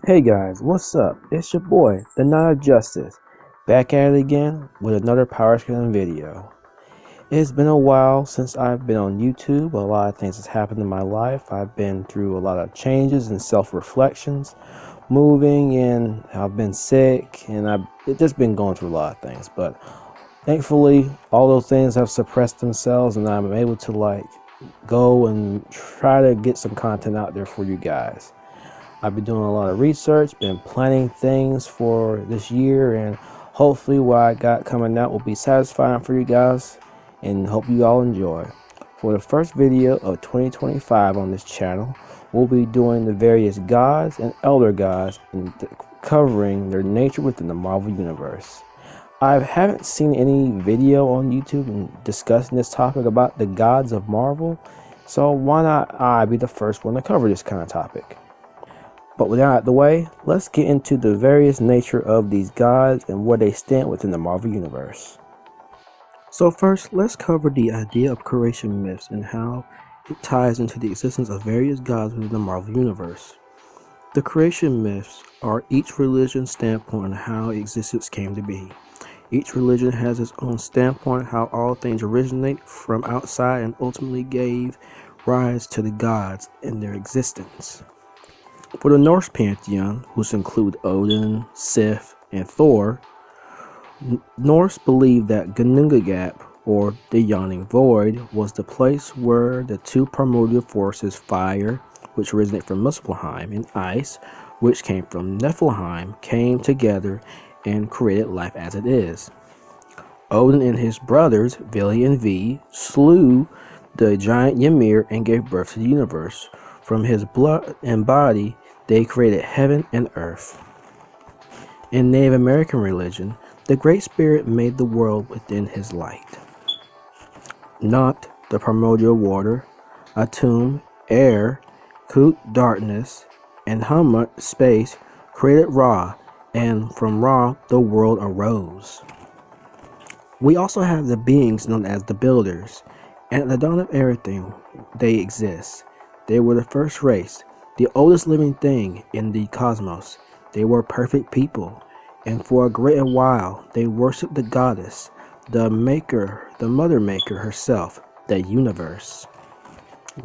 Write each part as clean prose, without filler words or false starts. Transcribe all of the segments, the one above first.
Hey guys, what's up? It's your boy, the Knight of Justice, back at it again with another power scaling video. It's been a while since I've been on YouTube. A lot of things has happened in my life. I've been through a lot of changes and self-reflections, moving, and I've been sick, and I've just been going through a lot of things. But thankfully, all those things have suppressed themselves, and I'm able to go and try to get some content out there for you guys. I've been doing a lot of research, been planning things for this year, and hopefully what I got coming out will be satisfying for you guys and hope you all enjoy. For the first video of 2025 on this channel, we'll be doing the various gods and elder gods and covering their nature within the Marvel Universe. I haven't seen any video on YouTube discussing this topic about the gods of Marvel, so why not I be the first one to cover this kind of topic? But with that out of the way, let's get into the various nature of these gods and where they stand within the Marvel Universe. So first, let's cover the idea of creation myths and how it ties into the existence of various gods within the Marvel Universe. The creation myths are each religion's standpoint on how existence came to be. Each religion has its own standpoint how all things originate from outside and ultimately gave rise to the gods in their existence. For the Norse pantheon, which include Odin, Sif, and Thor, Norse believed that Ginnungagap, or the Yawning Void, was the place where the two primordial forces, fire, which originated from Muspelheim, and ice, which came from Niflheim, came together and created life as it is. Odin and his brothers, Vili and Ve, slew the giant Ymir and gave birth to the universe. From his blood and body, they created heaven and earth. In Native American religion, the Great Spirit made the world within his light. Not the primordial water, Atum, air, Kut, darkness, and Hamut, space, created Ra, and from Ra, the world arose. We also have the beings known as the Builders, and at the dawn of everything, they exist. They were the first race, the oldest living thing in the cosmos. They were perfect people, and for a great while they worshipped the goddess, the maker, the mother maker herself, the universe.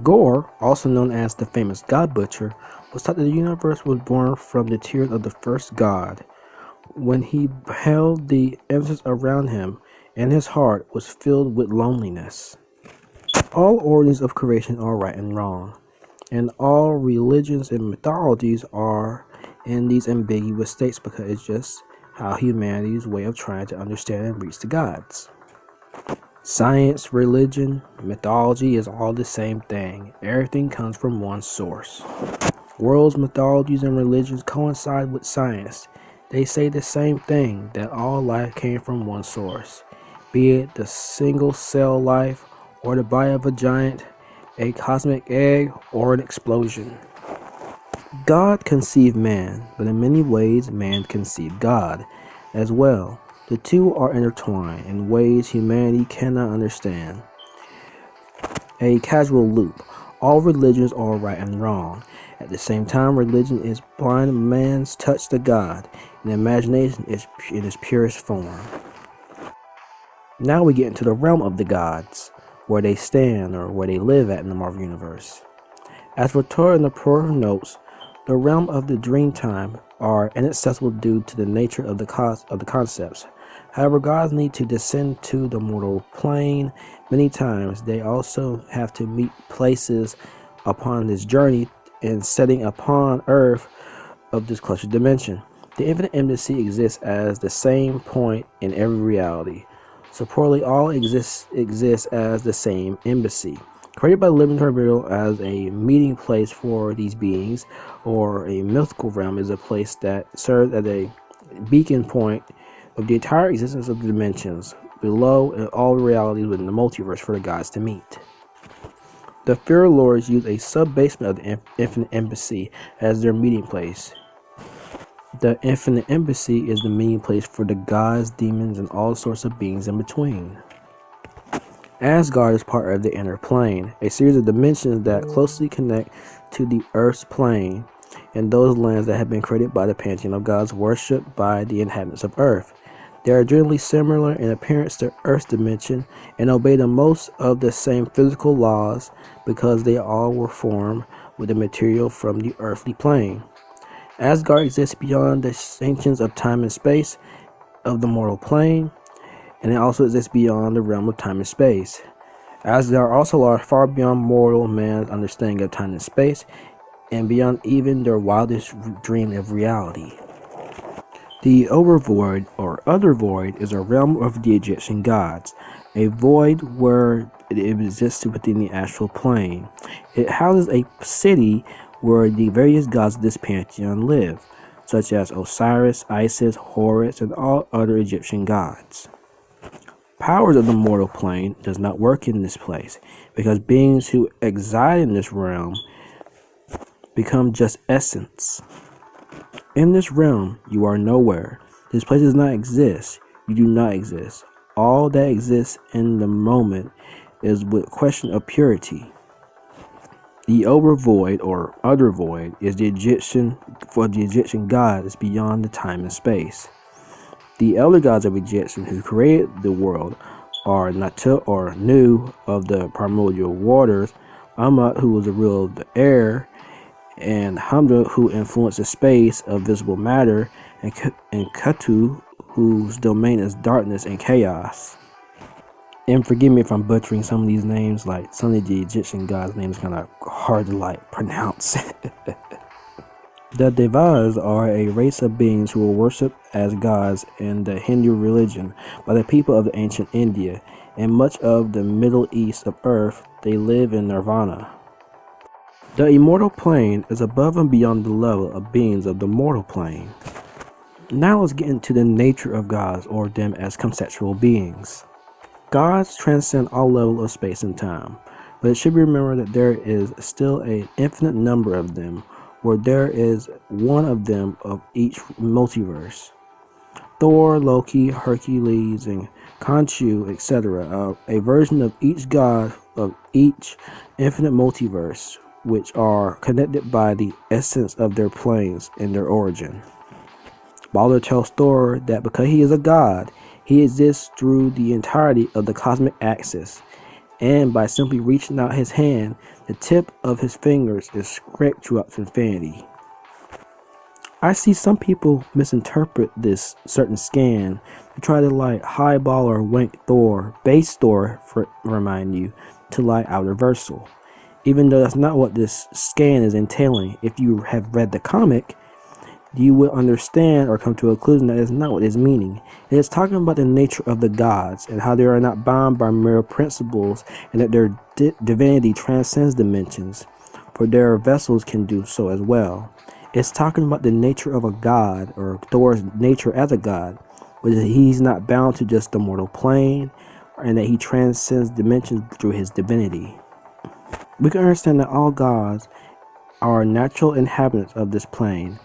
Gore, also known as the famous God Butcher, was taught that the universe was born from the tears of the first god. When he held the emphasis around him, and his heart was filled with loneliness. All origins of creation are right and wrong, and all religions and mythologies are in these ambiguous states because it's just how humanity's way of trying to understand and reach the gods. Science, religion, mythology is all the same thing. Everything comes from one source. Worlds, mythologies, and religions coincide with science. They say the same thing, that all life came from one source, be it the single cell life or the body of a giant, a cosmic egg, or an explosion. God conceived man, but in many ways man conceived God as well. The two are intertwined in ways humanity cannot understand. A casual loop. All religions are right and wrong. At the same time, religion is blind man's touch to God, and imagination is in its purest form. Now we get into the realm of the gods, where they stand or where they live at in the Marvel Universe. As for Torah and the Pro notes, the realm of the Dreamtime are inaccessible due to the nature of the concepts. However, gods need to descend to the mortal plane many times. They also have to meet places upon this journey and setting upon Earth of this clustered dimension. The infinite embassy exists as the same point in every reality. So poorly all exists as the same embassy, created by the living primordial as a meeting place for these beings, or a mythical realm is a place that serves as a beacon point of the entire existence of the dimensions below and all realities within the multiverse for the gods to meet. The Fear Lords use a sub-basement of the infinite embassy as their meeting place. The infinite embassy is the meeting place for the gods, demons, and all sorts of beings in between. Asgard is part of the inner plane, a series of dimensions that closely connect to the Earth's plane in those lands that have been created by the pantheon of gods worshipped by the inhabitants of Earth. They are generally similar in appearance to Earth's dimension and obey the most of the same physical laws because they all were formed with the material from the earthly plane. Asgard exists beyond the sanctions of time and space of the mortal plane, and it also exists beyond the realm of time and space. Asgard also lies far beyond mortal man's understanding of time and space, and beyond even their wildest dream of reality. The overvoid, or other void, is a realm of the Egyptian gods, a void where it exists within the astral plane. It houses a city where the various gods of this pantheon live, such as Osiris, Isis, Horus, and all other Egyptian gods. Powers of the mortal plane does not work in this place, because beings who reside in this realm become just essence. In this realm, you are nowhere. This place does not exist. You do not exist. All that exists in the moment is with question of purity. The overvoid, or other void, is the Egyptian god is beyond the time and space. The elder gods of Egyptian who created the world are Natu or Nu of the primordial waters, Amat who was the ruler of the air, and Hamda who influenced the space of visible matter, and Ketu whose domain is darkness and chaos. And forgive me if I'm butchering some of these names, like some of the Egyptian gods' names kind of hard to pronounce. The Devas are a race of beings who were worshipped as gods in the Hindu religion by the people of ancient India and much of the Middle East of Earth. They live in nirvana. The immortal plane is above and beyond the level of beings of the mortal plane. Now let's get into the nature of gods, or them as conceptual beings. Gods transcend all levels of space and time, but it should be remembered that there is still an infinite number of them, where there is one of them of each multiverse. Thor, Loki, Hercules, and Khonshu, etc. A version of each god of each infinite multiverse, which are connected by the essence of their planes and their origin. Balder tells Thor that because he is a god, he exists through the entirety of the cosmic axis, and by simply reaching out his hand, the tip of his fingers is stretched throughout infinity. I see some people misinterpret this certain scan to try to highball or wank Thor, base Thor, remind you, to out reversal. Even though that's not what this scan is entailing, if you have read the comic, you will understand or come to a conclusion that is not what it's meaning. It is talking about the nature of the gods and how they are not bound by mere principles, and that their divinity transcends dimensions, for their vessels can do so as well. It's talking about the nature of a god, or Thor's nature as a god, but he's not bound to just the mortal plane, and that he transcends dimensions through his divinity. We can understand that all gods are natural inhabitants of this plane,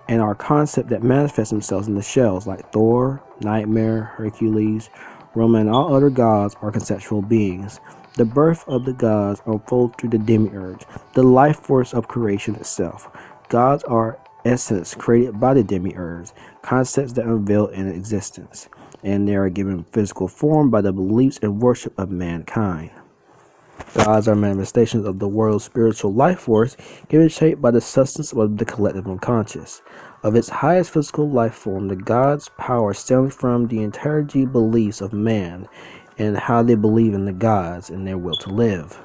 and are concepts that manifest themselves in the shells, like Thor, Nightmare, Hercules, Roma, and all other gods are conceptual beings. The birth of the gods unfolds through the demiurge, the life force of creation itself. Gods are essence created by the demiurge, concepts that unveil in existence, and they are given physical form by the beliefs and worship of mankind. Gods are manifestations of the world's spiritual life force, given shape by the substance of the collective unconscious. Of its highest physical life form, the gods' power stems from the entirety beliefs of man and how they believe in the gods and their will to live.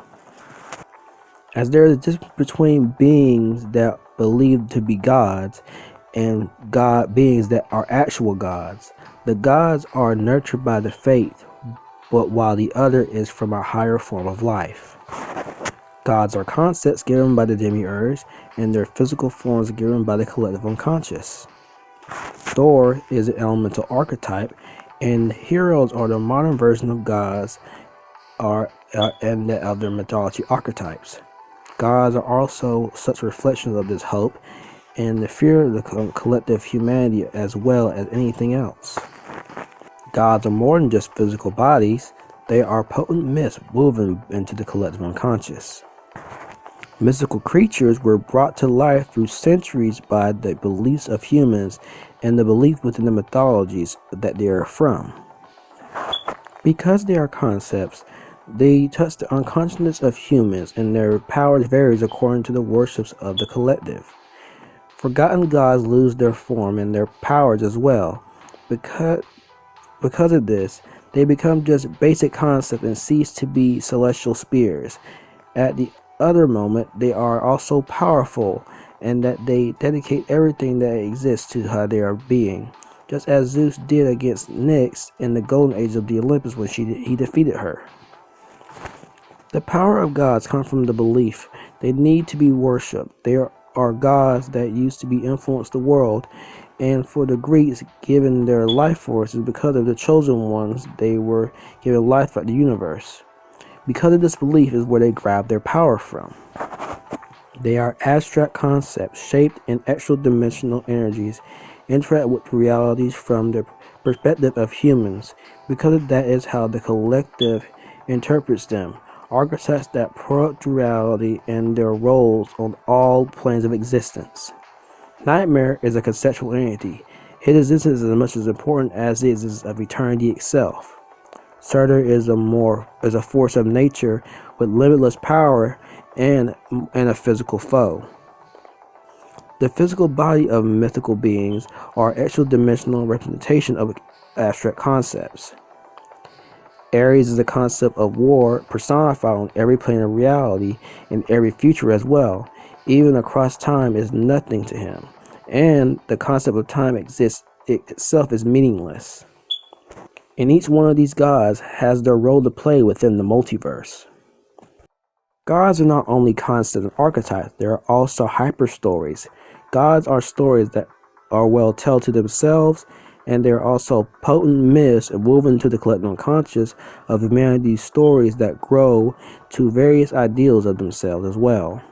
As there is a difference between beings that believe to be gods and god beings that are actual gods, the gods are nurtured by the faith, but while the other is from a higher form of life. Gods are concepts given by the demiurge, and their physical forms given by the collective unconscious. Thor is an elemental archetype, and heroes are the modern version of gods and of their mythology archetypes. Gods are also such reflections of this hope and the fear of the collective humanity as well as anything else. Gods are more than just physical bodies. They are potent myths woven into the collective unconscious. Mystical creatures were brought to life through centuries by the beliefs of humans and the belief within the mythologies that they are from. Because they are concepts, they touch the unconsciousness of humans, and their power varies according to the worships of the collective. Forgotten gods lose their form and their powers as well. Because of this, they become just basic concepts and cease to be celestial spheres. At the other moment, they are also powerful, and that they dedicate everything that exists to how they are being, just as Zeus did against Nyx in the golden age of the Olympus when he defeated her. The power of gods comes from the belief they need to be worshipped. They are gods that used to be influenced the world, and for the Greeks, given their life force is because of the chosen ones. They were given life throughout the universe. Because of this belief is where they grab their power from. They are abstract concepts shaped in extra-dimensional energies, interact with realities from the perspective of humans. Because of that is how the collective interprets them. Archetypes that project reality and their roles on all planes of existence. Nightmare is a conceptual entity. His existence is as much as important as the existence of eternity itself. Surtur is a force of nature with limitless power and a physical foe. The physical body of mythical beings are extra-dimensional representation of abstract concepts. Ares is a concept of war personified on every plane of reality and every future as well. Even across time is nothing to him, and the concept of time itself is meaningless. And each one of these gods has their role to play within the multiverse. Gods are not only concepts and archetypes, they are also hyperstories. Gods are stories that are well told to themselves, and they are also potent myths woven into the collective unconscious of humanity's stories that grow to various ideals of themselves as well.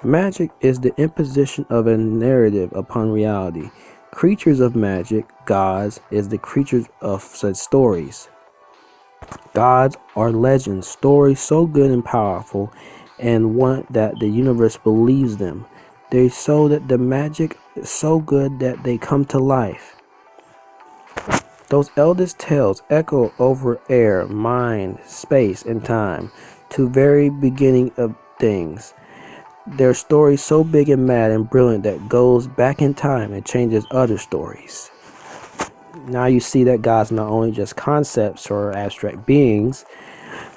Magic is the imposition of a narrative upon reality. Creatures of magic, gods, is the creatures of such stories. Gods are legends, stories so good and powerful, and one that the universe believes them. They show that the magic is so good that they come to life. Those eldest tales echo over air, mind, space, and time, to very beginning of things. Their stories so big and mad and brilliant that goes back in time and changes other stories. Now you see that gods are not only just concepts or abstract beings,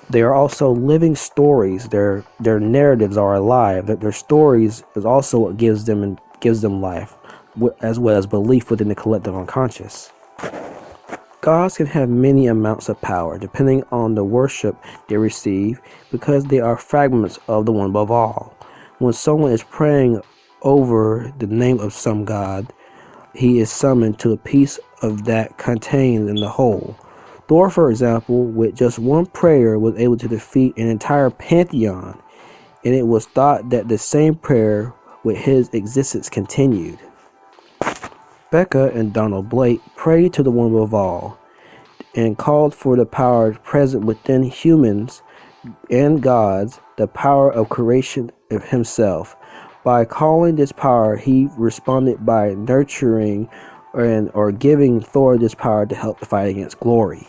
they are also living stories. Their narratives are alive. That their stories is also what gives them life, as well as belief within the collective unconscious. Gods can have many amounts of power depending on the worship they receive, because they are fragments of the one above all. When someone is praying over the name of some god, he is summoned to a piece of that contained in the whole. Thor, for example, with just one prayer was able to defeat an entire pantheon, and it was thought that the same prayer with his existence continued. Becca and Donald Blake prayed to the one above all and called for the power present within humans and gods, the power of creation of himself. By calling this power, he responded by nurturing or giving Thor this power to help the fight against glory.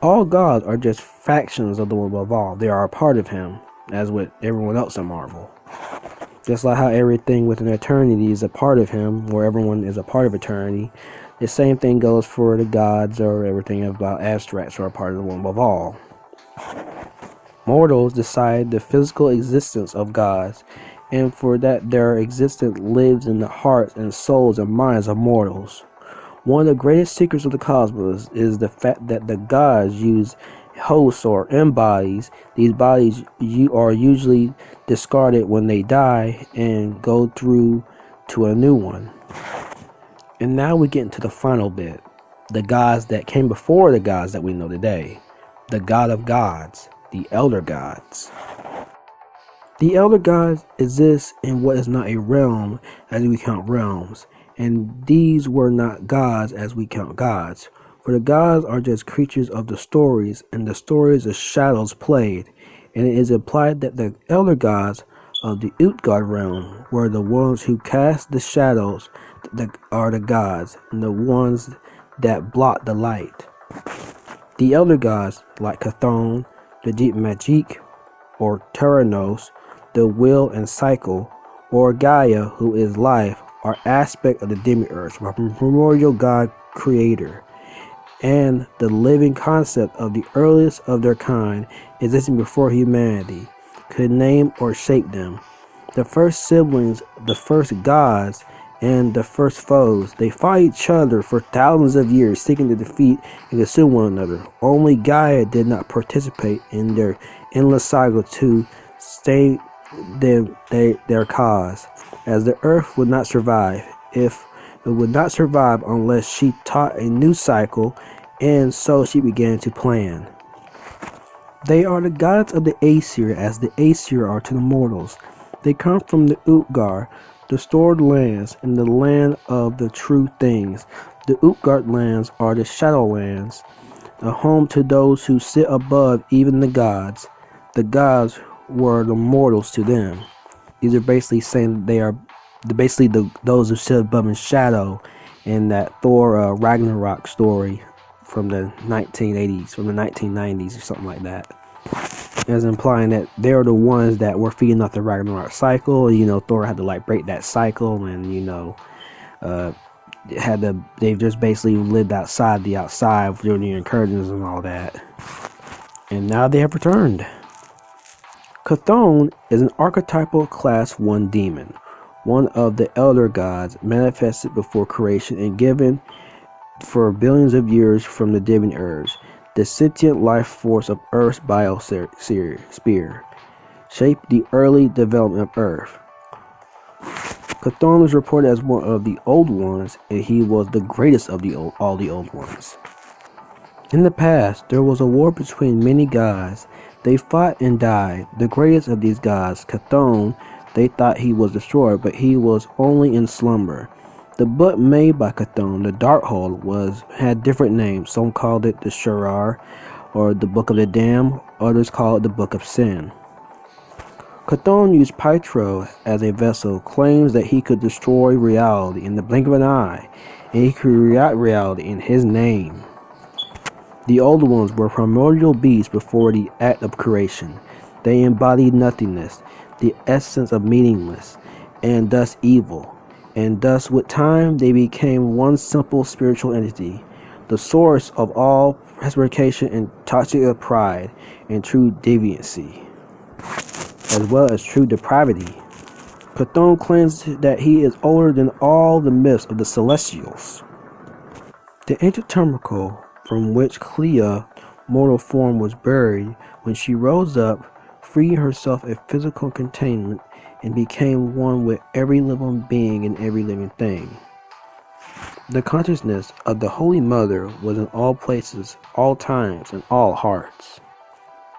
All gods are just factions of the one above all. They are a part of him, as with everyone else in Marvel. Just like how everything within eternity is a part of him, or everyone is a part of eternity, the same thing goes for the gods or everything about abstracts who are a part of the one above all. Mortals decide the physical existence of gods, and for that their existence lives in the hearts and souls and minds of mortals. One of the greatest secrets of the cosmos is the fact that the gods use hosts or embodies. These bodies are usually discarded when they die and go through to a new one. And now we get into the final bit. The gods that came before the gods that we know today. The god of gods. The elder gods. The elder gods exist in what is not a realm as we count realms, and these were not gods as we count gods. For the gods are just creatures of the stories, and the stories are shadows played. and it is implied that the elder gods of the Utgard realm were the ones who cast the shadows that are the gods, and the ones that blot the light. The elder gods, like Chthon, the deep magic, or Terranos, the will and cycle, or Gaia, who is life, are aspects of the demiurge, primordial god creator, and the living concept of the earliest of their kind existing before humanity could name or shape them. The first siblings, the first gods, and the first foes, they fought each other for thousands of years, seeking to defeat and consume one another. Only Gaia did not participate in their endless saga to stay their cause, as the earth would not survive if it would not survive unless she taught a new cycle, and so she began to plan. They are the gods of the Aesir, as the Aesir are to the mortals. They come from the Utgard, the stored lands, and the land of the true things. The Utgard lands are the Shadowlands, a home to those who sit above even the gods. The gods were the mortals to them. These are basically saying they are those who sit above in shadow in that Thor Ragnarok story from the 1980s, from the 1990s or something like that. As implying that they're the ones that were feeding off the Ragnarok cycle. Thor had to like break that cycle, and they've just basically lived outside during the incursions and all that. And now they have returned. Chthon is an archetypal class 1 demon, one of the elder gods manifested before creation and given for billions of years from the demiurge, the sentient life force of Earth's biosphere, shaped the early development of Earth. Chthon was reported as one of the Old Ones, and he was the greatest of all the Old Ones. In the past, there was a war between many gods. They fought and died. The greatest of these gods, Chthon, they thought he was destroyed, but he was only in slumber. The book made by Chthon, the Darkhold, had different names. Some called it the Shirar, or the Book of the Damned. Others called it the Book of Sin. Chthon used Pytro as a vessel, claims that he could destroy reality in the blink of an eye, and he could create reality in his name. The Old Ones were primordial beasts before the act of creation. They embodied nothingness, the essence of meaningless, and thus evil. And thus, with time, they became one simple spiritual entity, the source of all perspiration and toxic of pride and true deviancy, as well as true depravity. Chthon claims that he is older than all the myths of the Celestials. The ancient tabernacle from which Clea, mortal form, was buried, when she rose up, freeing herself of physical containment, and became one with every living being and every living thing. The consciousness of the Holy Mother was in all places, all times, and all hearts.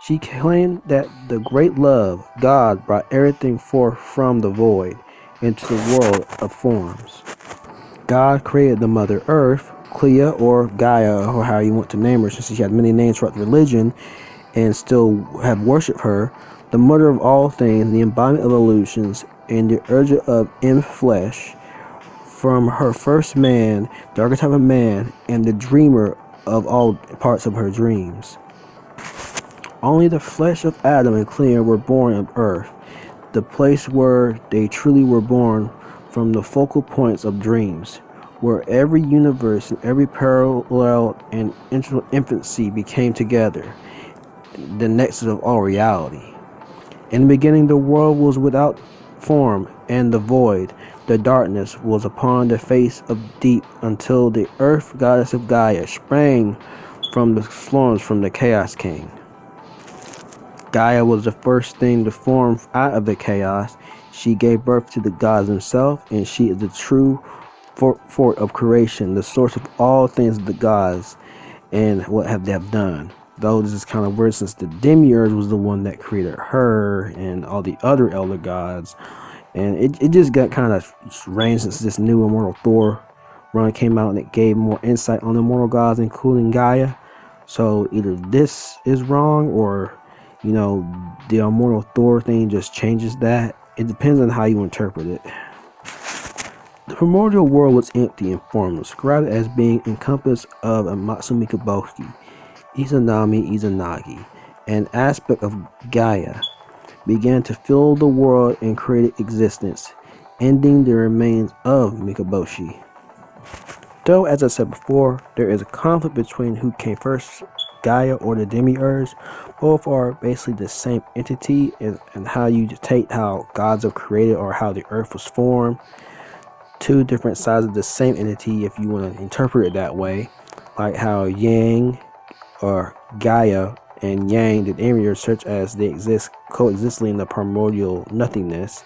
She claimed that the great love, God, brought everything forth from the void into the world of forms. God created the Mother Earth, Clea, or Gaia, or how you want to name her, since she had many names throughout the religion and still have worshipped her, the mother of all things, the embodiment of illusions, and the urge of in flesh, from her first man, the archetype of man, and the dreamer of all parts of her dreams. Only the flesh of Adam and Clea were born of earth, the place where they truly were born from the focal points of dreams, where every universe and every parallel and infancy became together, the nexus of all reality. In the beginning, the world was without form, and the void, the darkness, was upon the face of deep, until the earth goddess of Gaia sprang from the storms from the Chaos King. Gaia was the first thing to form out of the chaos. She gave birth to the gods themselves, and she is the true fort of creation, the source of all things of the gods, and what have they have done. Though this is kind of weird, since the demiurge was the one that created her and all the other elder gods, and it just got kind of strange since this new Immortal Thor run came out, and it gave more insight on the immortal gods, including Gaia. So either this is wrong, or You know, the immortal Thor thing just changes that. It depends on how you interpret it. The primordial world was empty and formless, described as being encompassed of a Matsumikaboshi, Izanagi, an aspect of Gaia, began to fill the world and created existence, ending the remains of Mikaboshi. Though, as I said before, there is a conflict between who came first, Gaia or the demiurge. Both are basically the same entity, and how you take how gods are created or how the earth was formed. Two different sides of the same entity, if you want to interpret it that way, like how Yang or Gaia and Yang, the demiurge, such as they exist coexistently in the primordial nothingness.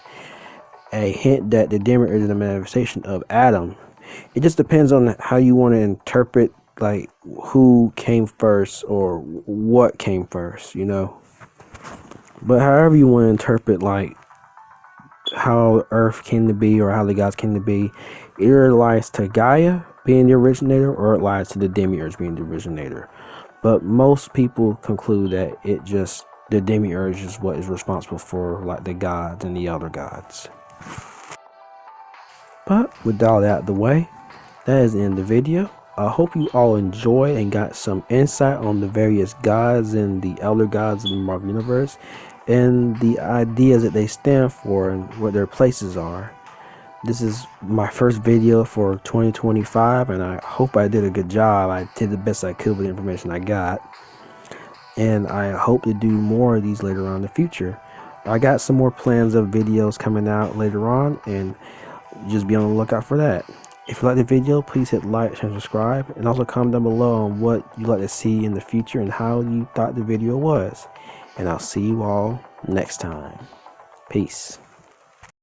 A hint that the demiurge is a manifestation of Adam. It just depends on how you want to interpret, like, who came first or what came first, you know. But however you want to interpret, like, how Earth came to be or how the gods came to be, either it lies to Gaia being the originator or it lies to the demiurge being the originator. But most people conclude that the demiurge is what is responsible for, like, the gods and the elder gods. But with all that out of the way, that is the end of the video. I hope you all enjoyed and got some insight on the various gods and the elder gods of the Marvel Universe and the ideas that they stand for and what their places are. This is my first video for 2025, and I hope I did a good job. I did the best I could with the information I got, and I hope to do more of these later on in the future. I got some more plans of videos coming out later on, and just be on the lookout for that. If you like the video, please hit like, share, and subscribe, and also comment down below on what you'd like to see in the future and how you thought the video was. And I'll see you all next time. Peace.